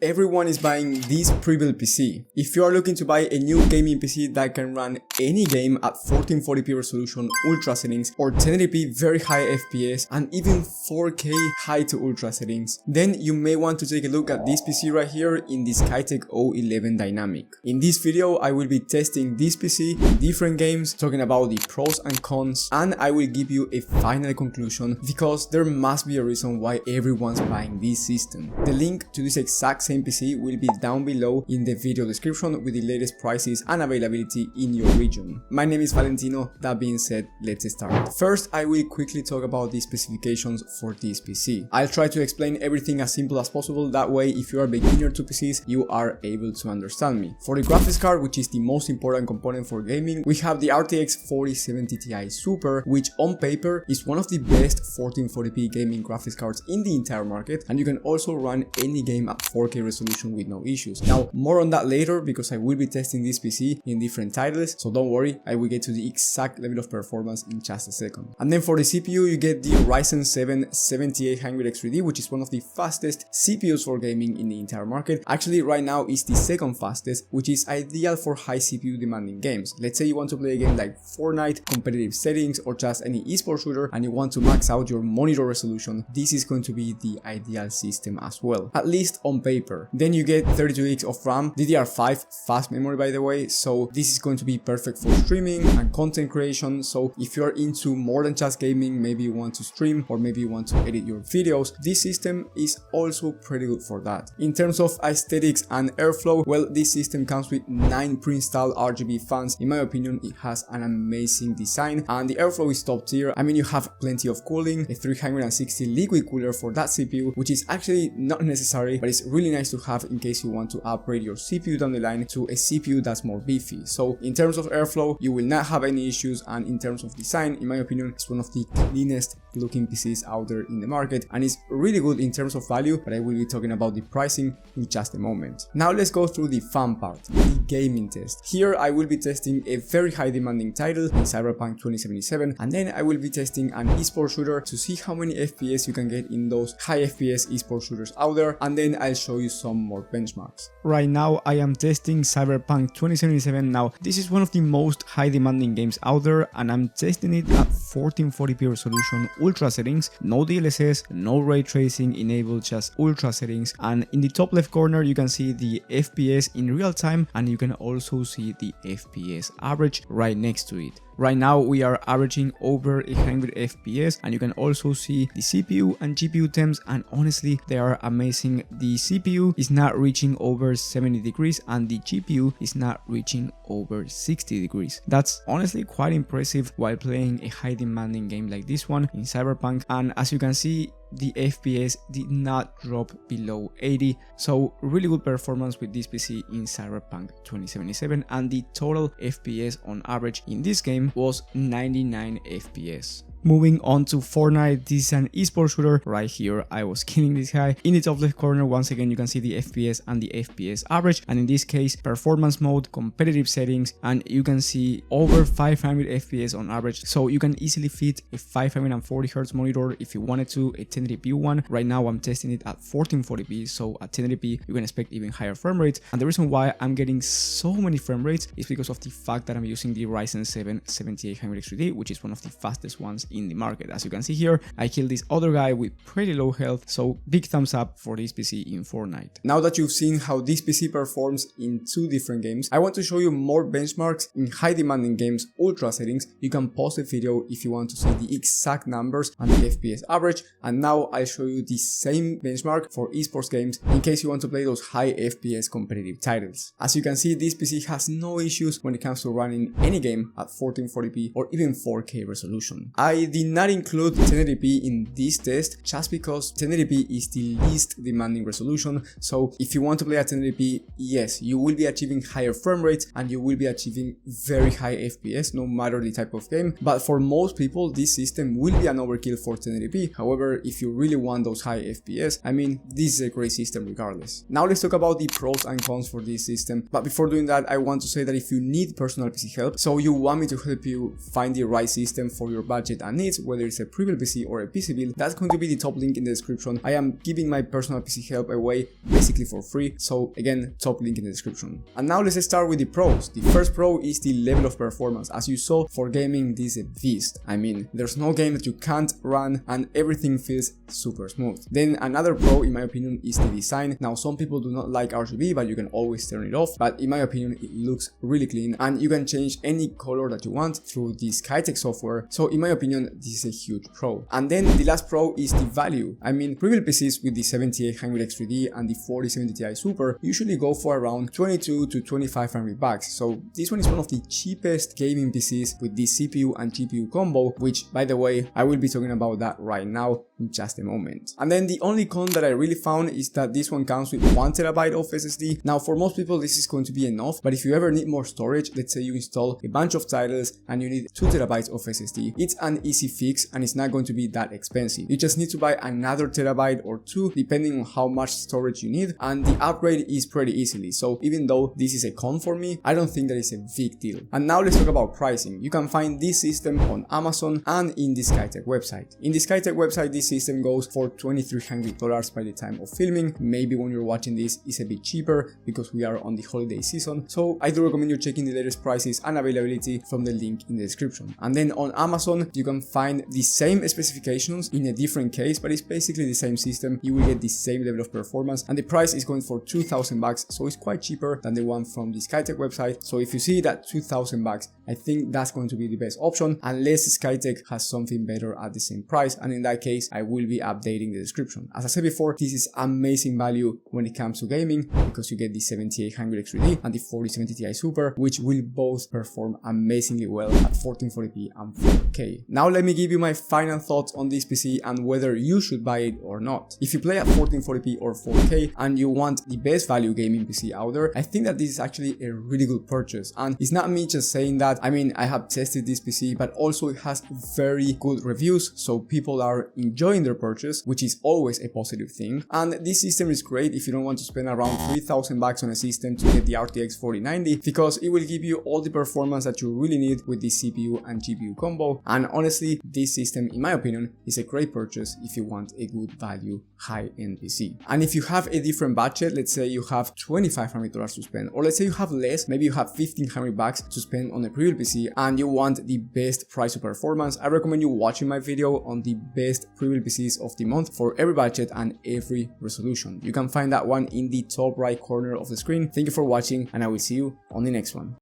Everyone is buying this Prebuilt PC. If you are looking to buy a new gaming PC that can run any game at 1440p resolution, ultra settings, or 1080p very high FPS, and even 4K high to ultra settings, then you may want to take a look at this PC right here in the Skytech O11 Dynamic. In this video, I will be testing this PC in different games, talking about the pros and cons, and I will give you a final conclusion because there must be a reason why everyone's buying this system. The link to this exact same PC will be down below in the video description with the latest prices and availability in your region. My name is Valentino. That being said, let's start. First, I will quickly talk about the specifications for this PC. I'll try to explain everything as simple as possible, that way if you are a beginner to PCs, you are able to understand me. For the graphics card, which is the most important component for gaming, we have the RTX 4070 Ti Super, which on paper is one of the best 1440p gaming graphics cards in the entire market, and you can also run any game at 4K resolution with no issues. Now, more on that later because I will be testing this PC in different titles, so don't worry, I will get to the exact level of performance in just a second. And then for the CPU, you get the Ryzen 7 7800X3D, which is one of the fastest CPUs for gaming in the entire market. Actually, right now is the second fastest, which is ideal for high CPU demanding games. Let's say you want to play a game like Fortnite, competitive settings, or just any esports shooter, and you want to max out your monitor resolution, this is going to be the ideal system as well, at least on paper. Then you get 32 gigs of RAM, DDR5 fast memory by the way, so this is going to be perfect for streaming and content creation. So if you're into more than just gaming, maybe you want to stream or maybe you want to edit your videos, this system is also pretty good for that. In terms of aesthetics and airflow, well, this system comes with 9 pre-installed RGB fans. In my opinion, it has an amazing design and the airflow is top tier. I mean, you have plenty of cooling, a 360 liquid cooler for that CPU, which is actually not necessary, but it's really nice to have in case you want to upgrade your CPU down the line to a CPU that's more beefy. So in terms of airflow, you will not have any issues, and in terms of design, in my opinion, it's one of the cleanest looking PCs out there in the market, and it's really good in terms of value, but I will be talking about the pricing in just a moment. Now let's go through the fun part, the gaming test. Here I will be testing a very high demanding title in Cyberpunk 2077, and then I will be testing an esports shooter to see how many FPS you can get in those high FPS esports shooters out there, and then I'll show you some more benchmarks. Right now I am testing Cyberpunk 2077. Now this is one of the most high demanding games out there, and I'm testing it at 1440p resolution, ultra settings, no DLSS, no ray tracing enabled, just ultra settings. And in the top left corner you can see the FPS in real time, and you can also see the FPS average right next to it. Right now we are averaging over 100 FPS, and you can also see the CPU and GPU temps, and honestly they are amazing. The CPU is not reaching over 70 degrees and the GPU is not reaching over 60 degrees. That's honestly quite impressive while playing a high demanding game like this one in Cyberpunk, and as you can see, the FPS did not drop below 80, so really good performance with this PC in Cyberpunk 2077, and the total FPS on average in this game was 99 FPS. Moving on to Fortnite, this is an esports shooter. Right here I was killing this guy. In the top left corner, once again you can see the FPS and the FPS average, and in this case performance mode, competitive settings, and you can see over 500 FPS on average, so you can easily fit a 540Hz monitor if you wanted to, a 1080p one. Right now I'm testing it at 1440p, so at 1080p you can expect even higher frame rates, and the reason why I'm getting so many frame rates is because of the fact that I'm using the Ryzen 7 7800X3D, which is one of the fastest ones in the market. As you can see here, I killed this other guy with pretty low health, so big thumbs up for this PC in Fortnite. Now that you've seen how this PC performs in two different games, I want to show you more benchmarks in high demanding games, ultra settings. You can pause the video if you want to see the exact numbers and the FPS average, and now I'll show you the same benchmark for esports games in case you want to play those high FPS competitive titles. As you can see, this PC has no issues when it comes to running any game at 1440p or even 4K resolution. I did not include 1080p in this test just because 1080p is the least demanding resolution, so if you want to play at 1080p, yes, you will be achieving higher frame rates and you will be achieving very high FPS no matter the type of game, but for most people this system will be an overkill for 1080p. However, if you really want those high FPS, I mean, this is a great system regardless. Now let's talk about the pros and cons for this system, but before doing that I want to say that if you need personal PC help, so you want me to help you find the right system for your budget and needs, whether it's a Prebuilt PC or a PC build, that's going to be the top link in the description. I am giving my personal PC help away basically for free, so again, top link in the description. And now let's start with the pros. The first pro is the level of performance. As you saw, for gaming, this is a beast. I mean, there's no game that you can't run and everything feels super smooth. Then another pro, in my opinion, is the design. Now, some people do not like RGB, but you can always turn it off. But in my opinion, it looks really clean and you can change any color that you want through the Skytech software. So in my opinion, this is a huge pro. And then the last pro is the value. I mean, Prebuilt PCs with the 7800X3D and the 4070 Ti Super usually go for around 22 to 2500 bucks. So this one is one of the cheapest gaming PCs with the CPU and GPU combo, which by the way, I will be talking about that right now in just a moment. And then the only con that I really found is that this one comes with 1TB of SSD. Now for most people this is going to be enough, but if you ever need more storage, let's say you install a bunch of titles and you need 2TB of SSD, it's an easy fix and it's not going to be that expensive. You just need to buy another terabyte or two depending on how much storage you need, and the upgrade is pretty easily. So even though this is a con for me, I don't think that it's a big deal. And now let's talk about pricing. You can find this system on Amazon and in the Skytech website. In the Skytech website, this system goes for $2,300 by the time of filming. Maybe when you're watching this, it's a bit cheaper because we are on the holiday season. So I do recommend you checking the latest prices and availability from the link in the description. And then on Amazon, you can find the same specifications in a different case, but it's basically the same system. You will get the same level of performance and the price is going for 2,000 bucks. So it's quite cheaper than the one from the Skytech website. So if you see that 2,000 bucks, I think that's going to be the best option unless Skytech has something better at the same price, and in that case I will be updating the description. As I said before, this is amazing value when it comes to gaming because you get the 7800X3D and the 4070 Ti Super, which will both perform amazingly well at 1440p and 4K. Now let me give you my final thoughts on this PC and whether you should buy it or not. If you play at 1440p or 4K and you want the best value gaming PC out there, I think that this is actually a really good purchase, and it's not me just saying that. I mean, I have tested this PC, but also it has very good reviews, so people are enjoying their purchase, which is always a positive thing. And this system is great if you don't want to spend around 3,000 bucks on a system to get the RTX 4090, because it will give you all the performance that you really need with the CPU and GPU combo. And honestly, this system, in my opinion, is a great purchase if you want a good value high-end PC. And if you have a different budget, let's say you have $2,500 to spend, or let's say you have less, maybe you have 1,500 bucks to spend on a Prebuilt PC and you want the best price to performance, I recommend you watching my video on the best Prebuilt PCs of the month for every budget and every resolution. You can find that one in the top right corner of the screen. Thank you for watching and I will see you on the next one.